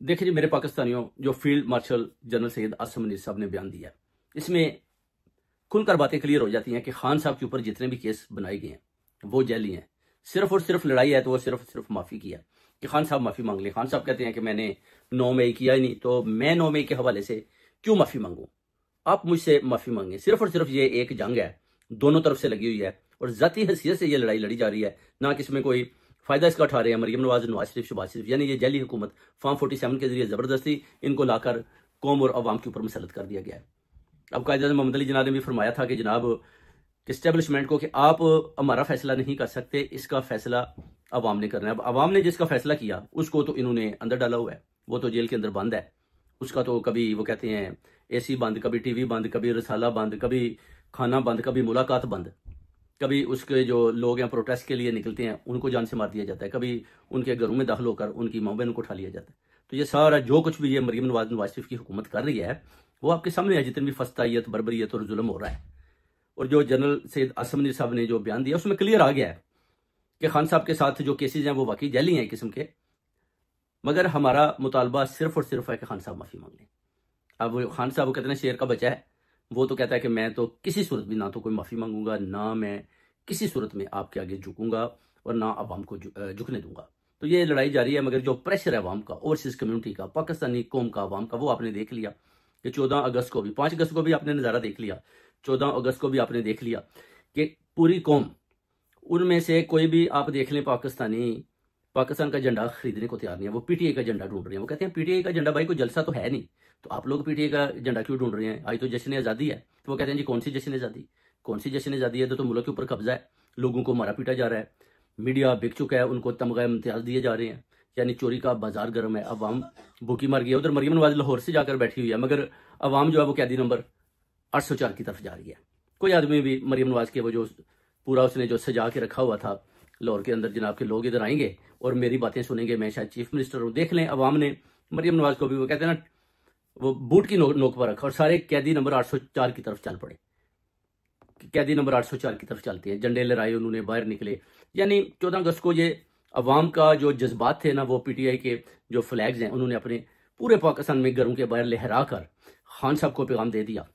देखिए जी, मेरे पाकिस्तानियों, जो field marshal general Syed Asim Munir साहब ने बयान दिया, इसमें खुलकर बातें क्लियर हो जाती हैं कि खान साहब के ऊपर जितने भी केस बनाए गए हैं वो जैली हैं। सिर्फ और सिर्फ लड़ाई है तो वो सिर्फ माफी की है कि खान साहब माफी मांग ले। खान साहब कहते हैं कि मैंने 9 मई किया ही नहीं, तो मैं 9 मई के हवाले से क्यों माफी मांगू? आप मुझसे माफी मांगे। सिर्फ और सिर्फ ये एक जंग है, दोनों तरफ से लगी हुई है और जाती हैसियत से ये लड़ाई लड़ी जा रही है, ना कि इसमें कोई फायदा इसका उठा रहे हैं मरियम नवाज, नवाज शरीफ, शहबाज शरीफ। यानी ये जैली हुकूमत फॉर्म 47 के जरिए जबरदस्ती इनको लाकर कौम और अवाम के ऊपर मुसलत कर दिया गया है। अब कायद मोहम्मद अली जनाब ने भी फरमाया था कि जनाब इस्टेब्लिशमेंट को कि आप हमारा फैसला नहीं कर सकते, इसका फैसला अवाम ने करना है। अब अवाम ने जिसका फैसला किया उसको तो इन्होंने अंदर डाला हुआ है, वो तो जेल के अंदर बंद है। उसका तो कभी वो कहते हैं एसी बंद, कभी टीवी बंद, कभी रसाला बंद, कभी खाना बंद, कभी मुलाकात बंद, कभी उसके जो लोग हैं प्रोटेस्ट के लिए निकलते हैं उनको जान से मार दिया जाता है, कभी उनके घरों में दाखिल होकर उनकी माँ बहनों को उठा लिया जाता है। तो ये सारा जो कुछ भी ये मरियम नवाज, नवाज शरीफ की हुकूमत कर रही है वो आपके सामने है, जितनी भी फस्तायत, बर्बरियत और जुल्म हो रहा है। और जो जनरल सैयद आसिम मुनीर साहब ने जो बयान दिया उसमें क्लियर आ गया है कि खान साहब के साथ जो केसेज हैं वो वाकई जैली हैं एक किस्म के, मगर हमारा मुतालबा सिर्फ और सिर्फ है कि खान साहब माफी मांग लें। अब वो खान साहब वो कहते हैं शेर का बच्चा है, वो तो कहता है कि मैं तो किसी सूरत में ना तो कोई माफी मांगूंगा, ना मैं किसी सूरत में आपके आगे झुकूंगा और ना अवाम को झुकने दूंगा। तो ये लड़ाई जारी है, मगर जो प्रेशर है अवाम का, ओवरसीज कम्युनिटी का, पाकिस्तानी कौम का, अवाम का, वो आपने देख लिया कि 14 अगस्त को भी, 5 अगस्त को भी आपने नज़ारा देख लिया, 14 अगस्त को भी आपने देख लिया कि पूरी कौम, उनमें से कोई भी आप देख लें पाकिस्तानी पाकिस्तान का झंडा खरीदने को तैयार नहीं है, वो पीटीआई का झंडा ढूंढ रहे हैं। वो कहते हैं पीटीआई का झंडा, भाई कोई जलसा तो है नहीं, तो आप लोग पीटीआई का झंडा क्यों ढूंढ रहे हैं? आज तो जश्न आज़ादी है। तो वो कहते हैं जी कौन सी जश्न आज़ादी, कौन सी जश्न आज़ादी है? तो मुल्क के ऊपर कब्जा है, लोगों को मारा पीटा जा रहा है, मीडिया बिक चुका है, उनको तमगा इम्तियाज दिए जा रहे हैं, यानी चोरी का बाजार गर्म है, अवाम भूखी मर गई है। उधर मरियम नवाज लाहौर से जाकर बैठी हुई है, मगर अवाम जो है वो कैदी नंबर 804 की तरफ जा रही है। कोई आदमी भी मरियम नवाज के वो जो पूरा उसने जो सजा के रखा हुआ था लाहौर के अंदर, जनाब के लोग इधर आएंगे और मेरी बातें सुनेंगे, मैं शायद चीफ मिनिस्टर हूँ। देख लें अवाम ने मरियम नवाज को भी, वो कहते हैं ना, वो बूट की नोक पर रखा और सारे कैदी नंबर 804 की तरफ चल पड़े। कैदी नंबर 804 की तरफ चलते हैं, झंडे लहराए उन्होंने, बाहर निकले। यानी 14 अगस्त को ये अवाम का जो जज्बात थे ना, वो पीटीआई के जो फ्लैग्स हैं उन्होंने अपने पूरे पाकिस्तान में घरों के बाहर लहरा कर खान साहब को पैगाम दे दिया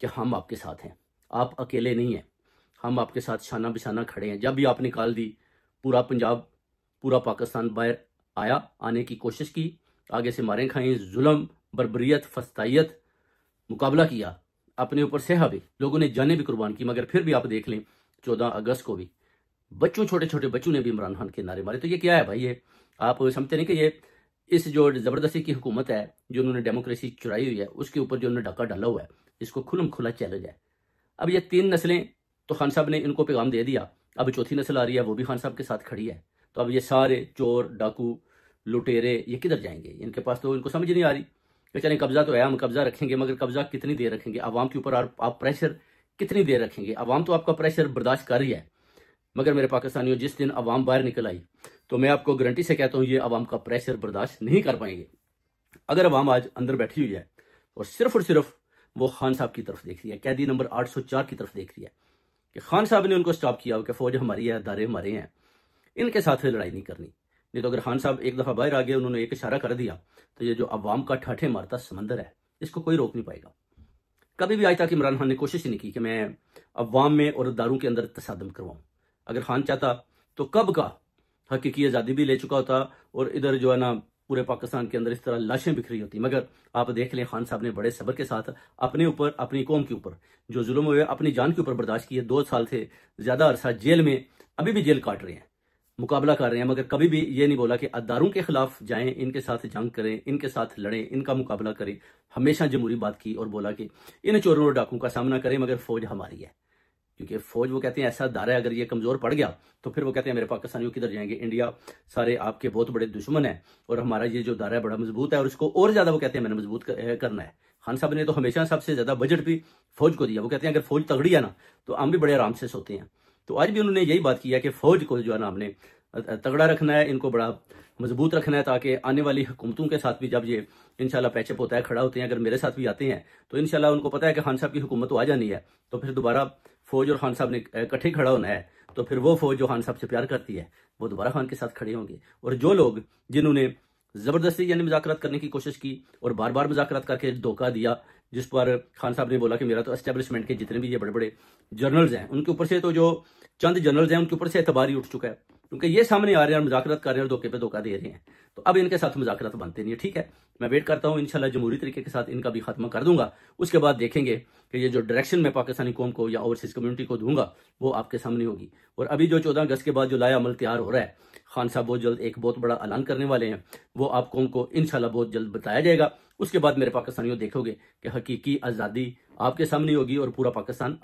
कि हम आपके साथ हैं, आप अकेले नहीं हैं, हम आपके साथ शाना बिशाना खड़े हैं। जब भी आप निकाल दी, पूरा पंजाब, पूरा पाकिस्तान बाहर आया, आने की कोशिश की, आगे से मारें खाएं, जुल्म, बर्बरियत, फस्तायत मुकाबला किया, अपने ऊपर सहा भी, लोगों ने जाने भी कुर्बान की। मगर फिर भी आप देख लें 14 अगस्त को भी बच्चों, छोटे छोटे बच्चों ने भी इमरान खान के नारे मारे। तो ये क्या है भाई? ये आप समझते नहीं कि ये इस जो जबरदस्ती की हुकूमत है, जो उन्होंने डेमोक्रेसी चुराई हुई है, उसके ऊपर जो उन्होंने डाका डाला हुआ है, इसको खुलम खुला चैलेंज है। अब ये 3 नस्लें तो खान साहब ने इनको पैगाम दे दिया, अब चौथी नस्ल आ रही है, वो भी खान साहब के साथ खड़ी है। तो अब ये सारे चोर, डाकू, लुटेरे ये किधर जाएंगे? इनके पास तो इनको समझ नहीं आ रही कि चलें कब्जा तो है, हम कब्जा रखेंगे, मगर कब्जा कितनी देर रखेंगे? अवाम के ऊपर आप प्रेशर कितनी देर रखेंगे? अवाम तो आपका प्रेशर बर्दाश्त कर रही है, मगर मेरे पाकिस्तानियों, जिस दिन अवाम बाहर निकल आई तो मैं आपको गारंटी से कहता हूँ ये अवाम का प्रेशर बर्दाश्त नहीं कर पाएंगे। अगर अवाम आज अंदर बैठी हुई है और सिर्फ वो खान साहब की तरफ देख रही है, कैदी नंबर 804 की तरफ देख रही है कि खान साहब ने उनको स्टॉप किया कि फौज हमारी है, अदारे हमारे हैं, इनके साथ लड़ाई नहीं करनी। नहीं तो अगर खान साहब एक दफा बाहर आ गए, उन्होंने एक इशारा कर दिया, तो ये जो अवाम का ठाठे मारता समंदर है, इसको कोई रोक नहीं पाएगा। कभी भी आज तक इमरान खान ने कोशिश ही नहीं की कि मैं अवाम में और दारों के अंदर तसादम करवाऊं। अगर खान चाहता तो कब का हकीकी आज़ादी भी ले चुका होता और इधर जो है ना पूरे पाकिस्तान के अंदर इस तरह लाशें बिखरी होती। मगर आप देख लें, खान साहब ने बड़े सब्र के साथ अपने ऊपर, अपनी कौम के ऊपर जो जुल्म हुए, अपनी जान के ऊपर बर्दाश्त किए। 2 साल से ज़्यादा अरसा जेल में, अभी भी जेल काट रहे हैं, मुकाबला कर रहे हैं, मगर कभी भी ये नहीं बोला कि अदारों के खिलाफ जाएं, इनके साथ जंग करें, इनके साथ लड़ें, इनका मुकाबला करें। हमेशा जमहूरी बात की और बोला कि इन चोरों और डाकुओं का सामना करें, मगर फौज हमारी है। क्योंकि फौज, वो कहते हैं, ऐसा दायरा है, अगर ये कमजोर पड़ गया तो फिर वो कहते हैं मेरे पाकिस्तानियों किधर जाएंगे? इंडिया सारे आपके बहुत बड़े दुश्मन है और हमारा ये जो दायरा है बड़ा मजबूत है और इसको और ज्यादा, वो कहते हैं, मैंने मजबूत करना है। खान साहब ने तो हमेशा सबसे ज्यादा बजट भी फौज को दिया। वो कहते हैं अगर फौज तगड़ी है ना तो हम भी बड़े आराम से सोते हैं। तो आज भी उन्होंने यही बात की है कि फौज को जो है ना हमने तगड़ा रखना है, इनको बड़ा मजबूत रखना है, ताकि आने वाली हुकूमतों के साथ भी जब ये इंशाल्लाह पैचअप होता है, खड़ा होते हैं, अगर मेरे साथ भी आते हैं तो इंशाल्लाह उनको पता है कि खान साहब की हुकूमत तो आ जानी है, तो फिर दोबारा फौज और खान साहब ने इकट्ठे खड़ा होना है। तो फिर वो फौज जो खान साहब से प्यार करती है वो दोबारा खान के साथ खड़े होंगे। और जो लोग जिन्होंने जबरदस्ती यानी मुज़ाकरात करने की कोशिश की और बार बार मुज़ाकरात करके धोखा दिया, जिस पर खान साहब ने बोला कि मेरा तो एस्टेब्लिशमेंट के जितने भी ये बड़े बड़े जर्नल्स हैं उनके ऊपर से, तो जो चंद जर्नल्स हैं उनके ऊपर से एतबार ही उठ चुका है, क्योंकि ये सामने आ रहे हैं मुज़ाकरात कर रहे हैं और धोखे पे धोखा दे रहे हैं। तो अब इनके साथ मुज़ाकरात बनते नहीं है। ठीक है, मैं वेट करता हूँ, इंशाल्लाह जमहूरी तरीके के साथ इनका भी खात्मा कर दूंगा। उसके बाद देखेंगे कि ये जो डायरेक्शन मैं पाकिस्तानी कौम को या ओवरसीज कम्युनिटी को दूंगा वो आपके सामने होगी। और अभी जो 14 अगस्त के बाद जो लाया अमल तैयार हो रहा है, खान साहब बहुत जल्द एक बहुत बड़ा ऐलान करने वाले हैं, वो आप कौम को इंशाल्लाह बहुत जल्द बताया जाएगा। उसके बाद मेरे पाकिस्तानियों देखोगे कि हकीकी आज़ादी आपके सामने होगी और पूरा पाकिस्तान